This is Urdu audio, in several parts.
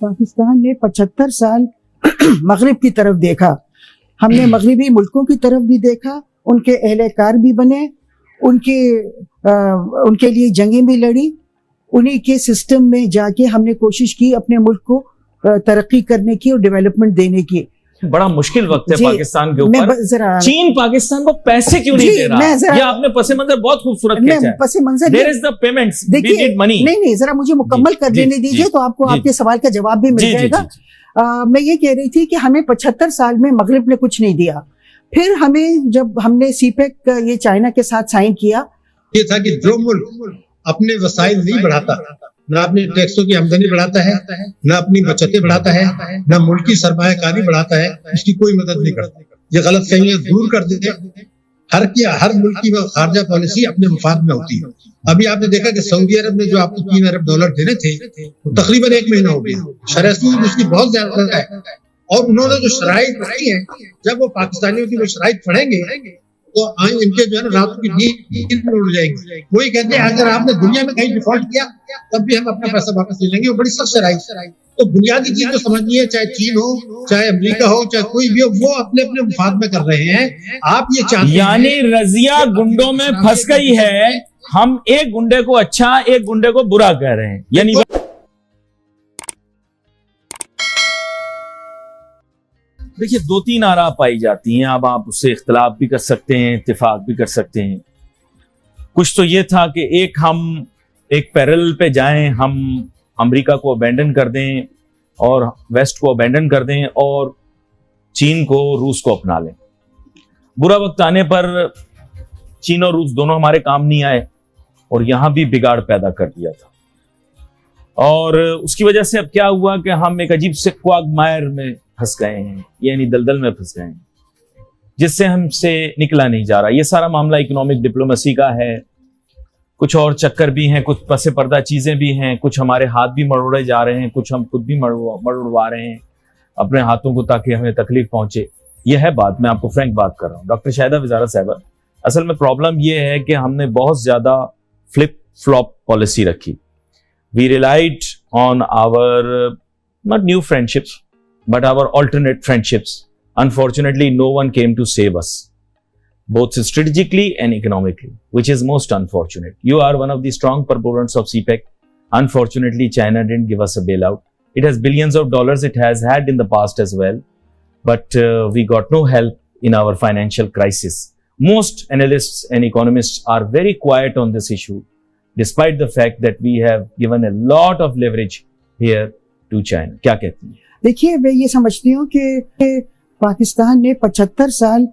پاکستان نے 75 سال مغرب کی طرف دیکھا. ہم نے مغربی ملکوں کی طرف بھی دیکھا, ان کے اہلکار بھی بنے, ان کے لیے جنگیں بھی لڑی, انہی کے سسٹم میں جا کے ہم نے کوشش کی اپنے ملک کو ترقی کرنے کی اور ڈیولپمنٹ دینے کی. بڑا مشکل وقت ہے پاکستان کے اوپر. چین پاکستان کو پیسے کیوں نہیں دے رہا؟ یہ آپ نے پس منظر بہت خوبصورت کھینچا ہے. پس منظر There is the payments, we need money. نہیں ذرا مجھے مکمل کر لینے دیجیے تو آپ کو آپ کے سوال کا جواب بھی مل جائے گا. میں یہ کہہ رہی تھی کہ ہمیں 75 سال میں مغرب نے کچھ نہیں دیا. پھر ہمیں جب ہم نے سی پیک یہ چائنا کے ساتھ سائن کیا, یہ تھا کہ جو ملک اپنے وسائل نہیں بڑھاتا, نہ اپنے ٹیکسوں کی آمدنی بڑھاتا ہے, نہ اپنی بچتیں بڑھاتا ہے, نہ ملکی سرمایہ کاری بڑھاتا ہے, اس کی کوئی مدد نہیں کرتا. یہ غلط فہمیاں دور کر دیتے. ہر ملک کی خارجہ پالیسی اپنے مفاد میں ہوتی ہے. ابھی آپ نے دیکھا کہ سعودی عرب نے جو آپ کو $3 ارب دینے تھے وہ تقریباً 1 مہینہ ہو گیا. شرح سود اس کی بہت زیادہ ہے, اور انہوں نے جو شرائط رکھی ہیں, جب وہ پاکستانیوں کی وہ شرائط پڑھیں گے تو ان کے جو ہے نا راتوں کی نیند اڑ جائے گی. وہی کہتے ہیں اگر آپ نے دنیا میں کہیں ڈیفالٹ کیا تب بھی ہم اپنا پیسہ واپس لے لیں گے. وہ بڑی سخت شرائط. تو بنیادی چیز تو سمجھیے, چاہے چین ہو, چاہے امریکہ ہو, چاہے کوئی بھی ہو, وہ اپنے اپنے مفاد میں کر رہے ہیں. آپ یہ چاہتے ہیں, یعنی رضیہ گنڈوں میں پھنس گئی ہے. ہم ایک گنڈے کو اچھا, ایک گنڈے کو برا کہہ رہے ہیں. یعنی دیکھیے 2-3 آراء پائی جاتی ہیں. اب آپ اس سے اختلاف بھی کر سکتے ہیں, اتفاق بھی کر سکتے ہیں. کچھ تو یہ تھا کہ ہم ایک پیرل پہ جائیں, ہم امریکہ کو ابینڈن کر دیں اور ویسٹ کو ابینڈن کر دیں اور چین کو, روس کو اپنا لیں. برا وقت آنے پر چین اور روس دونوں ہمارے کام نہیں آئے اور یہاں بھی بگاڑ پیدا کر دیا تھا. اور اس کی وجہ سے اب کیا ہوا کہ ہم ایک عجیب سے کوگمائر میں پھنس گئے ہیں, یعنی دلدل میں پھنس گئے ہیں جس سے ہم سے نکلا نہیں جا رہا. یہ سارا معاملہ اکنامک ڈپلومیسی کا ہے. کچھ اور چکر بھی ہیں, کچھ پس پردہ چیزیں بھی ہیں, کچھ ہمارے ہاتھ بھی مروڑے جا رہے ہیں, کچھ ہم خود بھی مروڑوا رہے ہیں اپنے ہاتھوں کو تاکہ ہمیں تکلیف پہنچے. یہ ہے بات, میں آپ کو فرینک بات کر رہا ہوں. ڈاکٹر شاہدہ وزارت صاحبہ, اصل میں پرابلم یہ ہے کہ ہم نے بہت زیادہ فلپ فلاپ پالیسی رکھی. We relied on our not new friendships but our alternate friendships. Unfortunately, no one came to save us, both strategically and economically, which is most unfortunate. You are one of the strong proponents of CPEC. Unfortunately, China didn't give us a bailout. It has billions of dollars, it has had in the past as well, but we got no help in our financial crisis. Most analysts and economists are very quiet on this issue, despite the fact that we have given a lot of leverage here to China. کیا کہتی ہیں؟ دیکھیے میں یہ سمجھتی ہوں کہ پاکستان نے 75 سال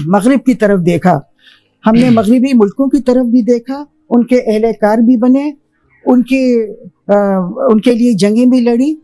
مغرب کی طرف دیکھا. ہم نے مغربی ملکوں کی طرف بھی دیکھا, ان کے اہلکار بھی بنے, ان کے لیے جنگیں بھی لڑی,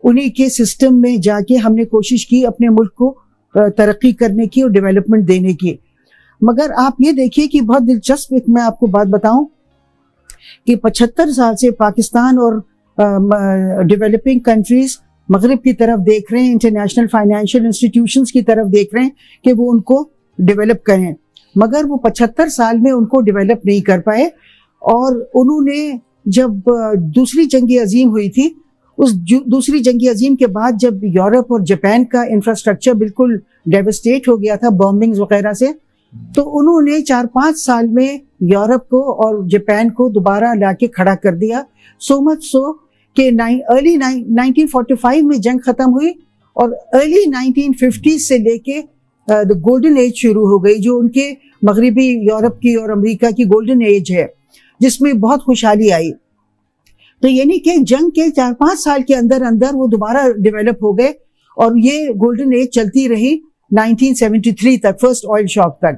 انہی کے سسٹم میں جا کے ہم نے کوشش کی اپنے ملک کو ترقی کرنے کی اور ڈیولپمنٹ دینے کی. مگر آپ یہ دیکھیے کہ بہت دلچسپ ایک میں آپ کو بات بتاؤں کہ 75 سال سے پاکستان اور ڈیولپنگ کنٹریز مغرب کی طرف دیکھ رہے ہیں, انٹرنیشنل فائنینشیل انسٹیٹیوشنز کی طرف دیکھ رہے ہیں کہ وہ ان کو ڈیولپ کریں, مگر وہ 75 سال میں ان کو ڈیولپ نہیں کر پائے. اور انہوں نے جب دوسری جنگ عظیم ہوئی تھی, اس دوسری جنگ عظیم کے بعد جب یورپ اور جاپان کا انفراسٹرکچر بالکل ڈیوسٹیٹ ہو گیا تھا بومبنگز وغیرہ سے, تو انہوں نے 4-5 سال میں یورپ کو اور جاپان کو دوبارہ لا کے کھڑا کر دیا. سو مچ سو کہ ارلی 1945 میں جنگ ختم ہوئی اور ارلی 1950 سے لے کے گولڈن ایج شروع ہو گئی, جو ان کے مغربی یورپ کی اور امریکہ کی گولڈن ایج ہے, جس میں بہت خوشحالی آئی. تو یعنی کہ جنگ کے 4-5 سال کے اندر وہ دوبارہ ڈیولپ ہو گئے اور یہ گولڈن ایج چلتی رہی 1973 تک, فرسٹ آئل شاک تک.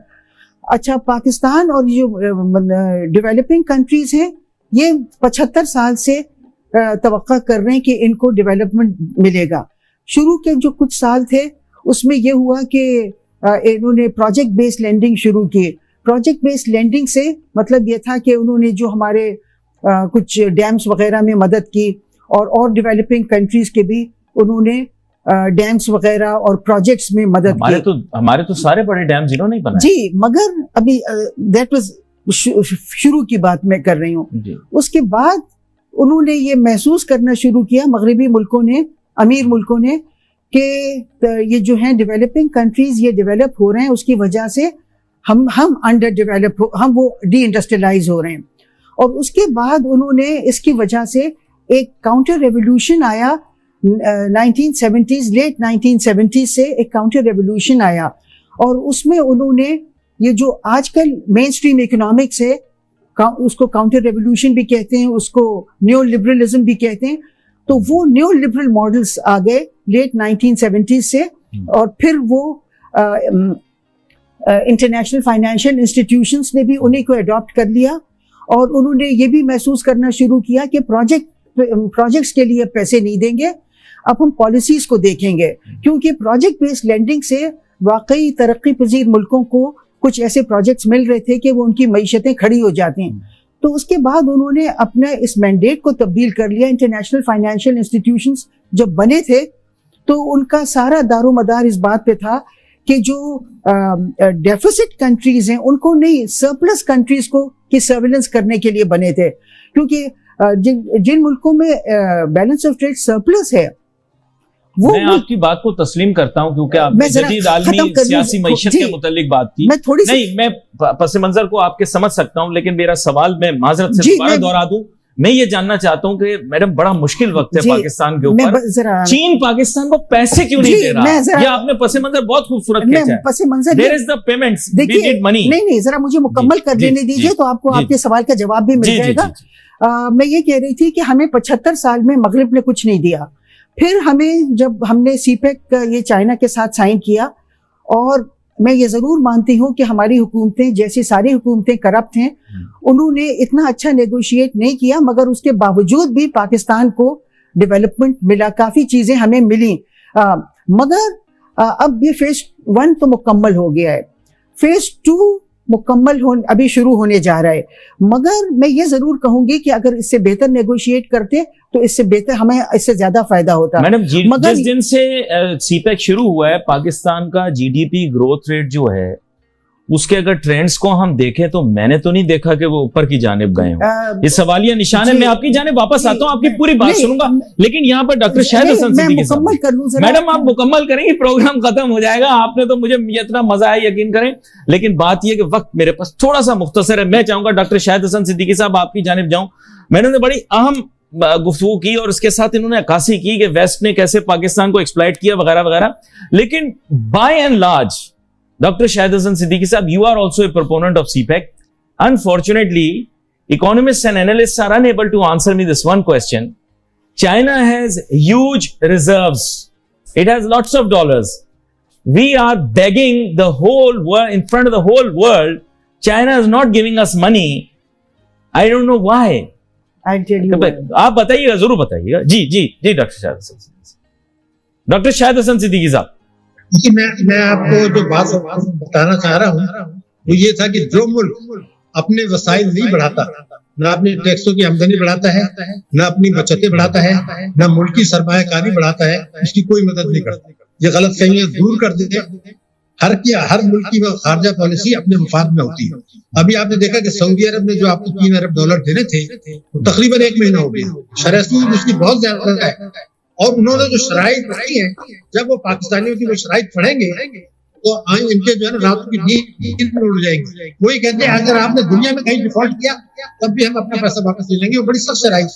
اچھا, پاکستان اور جو ڈیولپنگ کنٹریز ہیں یہ 75 سال سے توقع کر رہے ہیں کہ ان کو ڈیولپمنٹ ملے گا. شروع کے جو کچھ سال تھے اس میں یہ ہوا کہ انہوں نے پروجیکٹ بیس لینڈنگ شروع کی. پروجیکٹ بیس لینڈنگ سے مطلب یہ تھا کہ انہوں نے جو ہمارے کچھ ڈیمز وغیرہ میں مدد کی اور ڈیولپنگ کنٹریز کے بھی انہوں نے ڈیمز وغیرہ اور پروجیکٹس میں مدد کی. ہمارے تو سارے بڑے ڈیمز انہوں نے بنائے. جی, مگر ابھی دیٹ واز شروع کی بات میں کر رہی ہوں. اس کے بعد انہوں نے یہ محسوس کرنا شروع کیا مغربی ملکوں نے, امیر ملکوں نے, کہ یہ جو ہیں ڈیولپنگ کنٹریز یہ ڈیولپ ہو رہے ہیں, اس کی وجہ سے ہم انڈر ڈیولپ ہم وہ ڈی انڈسٹریلائز ہو رہے ہیں. اور اس کے بعد انہوں نے اس کی وجہ سے ایک کاؤنٹر ریولوشن آیا 1970s, لیٹ 1970s سے ایک کاؤنٹر ریولوشن آیا, اور اس میں انہوں نے یہ جو آج کل مین اسٹریم اکنامکس ہے, اس کو کاؤنٹر ریولوشن بھی کہتے ہیں, اس کو نیو لبرلزم بھی کہتے ہیں, تو وہ نیو لبرل ماڈلز آ گئے لیٹ 1970s سے, اور پھر وہ انٹرنیشنل فائنینشیل انسٹیٹیوشنز نے بھی انہیں کو اڈاپٹ کر لیا, اور انہوں نے یہ بھی محسوس کرنا شروع کیا کہ پروجیکٹس کے لیے پیسے نہیں دیں گے, اب ہم پالیسیز کو دیکھیں گے, کیونکہ پروجیکٹ بیسڈ لینڈنگ سے واقعی ترقی پذیر ملکوں کو کچھ ایسے پروجیکٹس مل رہے تھے کہ وہ ان کی معیشتیں کھڑی ہو جاتی ہیں. تو اس کے بعد انہوں نے اپنے اس مینڈیٹ کو تبدیل کر لیا. انٹرنیشنل فائنینشیل انسٹیٹیوشنز جب بنے تھے تو ان کا سارا دار و مدار اس بات پہ تھا کہ جو ڈیفیسٹ کنٹریز ہیں ان کو نہیں, سرپلس کنٹریز کو کی سرویلنس کرنے کے لیے بنے تھے, کیونکہ جن ملکوں میں بیلنس آف ٹریڈ سرپلس ہے وہ میں آپ کی بات کو تسلیم کرتا ہوں, کیونکہ آپ نے جدید عالمی سیاسی معیشت کے متعلق بات کی. نہیں, میں پس منظر کو آپ کے سمجھ سکتا ہوں, لیکن میرا سوال میں معذرت سے دوبارہ دہرا دوں. میں یہ جاننا چاہتا ہوں کہ میڈم بڑا مشکل وقت ہے پاکستان کے اوپر, چین پاکستان کو پیسے کیوں نہیں دے رہا؟ یہ آپ نے پس منظر بہت خوبصورت کھینچا ہے. پس منظر There is the payments, we need money. نہیں, ذرا مجھے مکمل کر دینے دیجیے تو آپ کو آپ کے سوال کا جواب بھی مل جائے گا. میں یہ کہہ رہی تھی کہ ہمیں 75 سال میں مغرب نے کچھ نہیں دیا. پھر ہمیں جب ہم نے سی پیک یہ چائنا کے ساتھ سائن کیا, اور میں یہ ضرور مانتی ہوں کہ ہماری حکومتیں جیسی ساری حکومتیں کرپٹ ہیں, انہوں نے اتنا اچھا نیگوشیٹ نہیں کیا, مگر اس کے باوجود بھی پاکستان کو ڈیولپمنٹ ملا, کافی چیزیں ہمیں ملی. مگر اب یہ فیز 1 تو مکمل ہو گیا ہے, فیز 2 مکمل ابھی شروع ہونے جا رہا ہے. مگر میں یہ ضرور کہوں گی کہ اگر اس سے بہتر نیگوشیٹ کرتے تو اس سے بہتر ہمیں اس سے زیادہ فائدہ ہوتا. میڈم جس دن سے سی پیک شروع ہوا ہے, پاکستان کا G D P growth rate جو ہے اس کے اگر ٹرینڈز کو ہم دیکھیں تو میں نے تو نہیں دیکھا کہ وہ اوپر کی جانب گئے ہوں. یہ سوالیہ نشان ہے. میں آپ کی جانب واپس آتا ہوں, آپ کی پوری بات سنوں گا, لیکن یہاں پر ڈاکٹر شاہد حسن صدیقی صاحب, میڈم آپ مکمل کریں گے, پروگرام ختم ہو جائے گا. آپ نے تو مجھے اتنا مزہ آیا, یقین کریں, لیکن بات یہ کہ وقت میرے پاس تھوڑا سا مختصر ہے. میں چاہوں گا ڈاکٹر شاہد حسن صدیقی صاحب آپ کی جانب جاؤں. میں نے بڑی اہم گفتگو کی اور اس کے ساتھ انہوں نے عکاسی کی کہ ویسٹ نے کیسے پاکستان کو ایکسپلائٹ کیا وغیرہ وغیرہ, لیکن by and large Dr. Shahid Hasan Siddiqui sahab, you are also a proponent of CPEC. Unfortunately, economists and analysts are unable to answer me this one question. China has huge reserves. It has lots of dollars. We are begging the whole world, in front of the whole world. China is not giving us money. I don't know why. I'll tell you why. آپ بتائیے گا, ضرور بتائیے گا. جی ڈاکٹر شاہد حسن صدیقی صاحب. ڈاکٹر شاہد حسن صدیقی صاحب, میں آپ کو جو بات بتانا چاہ رہا ہوں وہ یہ تھا کہ جو ملک اپنے وسائل نہیں بڑھاتا, نہ اپنے ٹیکسوں کی آمدنی بڑھاتا ہے, نہ اپنی بچتیں بڑھاتا ہے, نہ ملکی سرمایہ کاری بڑھاتا ہے, اس کی کوئی مدد نہیں کرتا. یہ غلط فہمیاں دور کر دیتے. ہر ملک کی خارجہ پالیسی اپنے مفاد میں ہوتی ہے. ابھی آپ نے دیکھا کہ سعودی عرب نے جو آپ کو $3 ارب دینے تھے وہ تقریباً 1 مہینہ ہو گیا. شرح سود اس کی بہت زیادہ ہے, اور انہوں نے جو شرائط رکھی ہیں, جب وہ پاکستانیوں کی وہ شرائط پڑھیں گے تو ان کے جو ہے نا راتوں کی نیند اڑ جائے گی. وہی کہتے ہیں اگر آپ نے دنیا میں کہیں ڈیفالٹ کیا تب بھی ہم اپنا پیسہ واپس لے لیں گے. وہ بڑی سخت شرائط.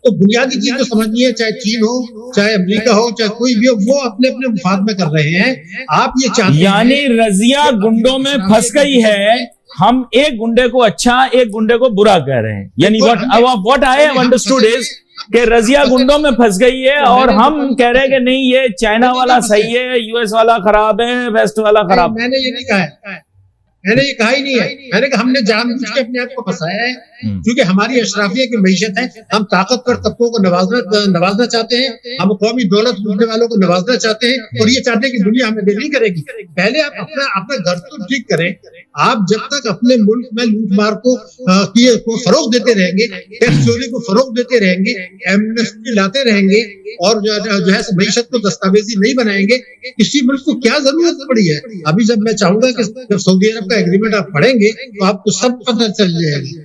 تو بنیادی چیز جو سمجھنی ہے, چاہے چین ہو, چاہے امریکہ ہو, چاہے کوئی بھی ہو, وہ اپنے اپنے مفاد میں کر رہے ہیں. آپ یہ چاہتے ہیں, یعنی رضیہ گنڈوں میں پھنس گئی ہے. ہم ایک گنڈے کو اچھا, ایک گنڈے کو برا کہہ رہے ہیں. یعنی what I have understood is کہ رضیہ گنڈوں میں پھنس گئی ہے, اور ہم کہہ رہے ہیں کہ نہیں یہ چائنا والا صحیح ہے, یو ایس والا خراب ہے, ویسٹ والا خراب. میں نے یہ نہیں کہا ہے, میں نے یہ کہا ہی نہیں ہے. میں نے کہا ہم نے جان بوجھ کے اپنے آپ کو پھنسایا ہے, کیونکہ ہماری اشرافیہ کی معیشت ہے. ہم طاقتور طبقوں کو نوازنا چاہتے ہیں, ہم قومی دولت لوٹنے والوں کو نوازنا چاہتے ہیں, اور یہ چاہتے ہیں کہ دنیا ہمیں نہیں کرے گی. پہلے آپ اپنا گھر تو ٹھیک کریں. آپ جب تک اپنے ملک میں لوٹ مار کو فروغ دیتے رہیں گے, ٹیکس چوری کو فروغ دیتے رہیں گے, ایمنسٹی لاتے رہیں گے, اور جو ہے معیشت کو دستاویزی نہیں بنائیں گے, کسی ملک کو کیا ضرورت پڑی ہے. ابھی جب میں چاہوں گا کہ جب سعودی عرب کا ایگریمنٹ آپ پڑھیں گے تو آپ کو سب پتہ چل جائے گا.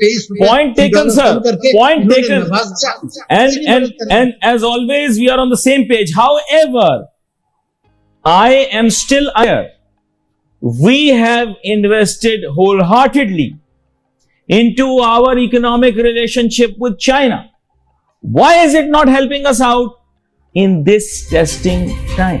23 Point taken, sir. Point taken. And as always, we are on the same page. However, I am still aware. We have invested wholeheartedly into our economic relationship with China. Why is it not helping us out in this testing time?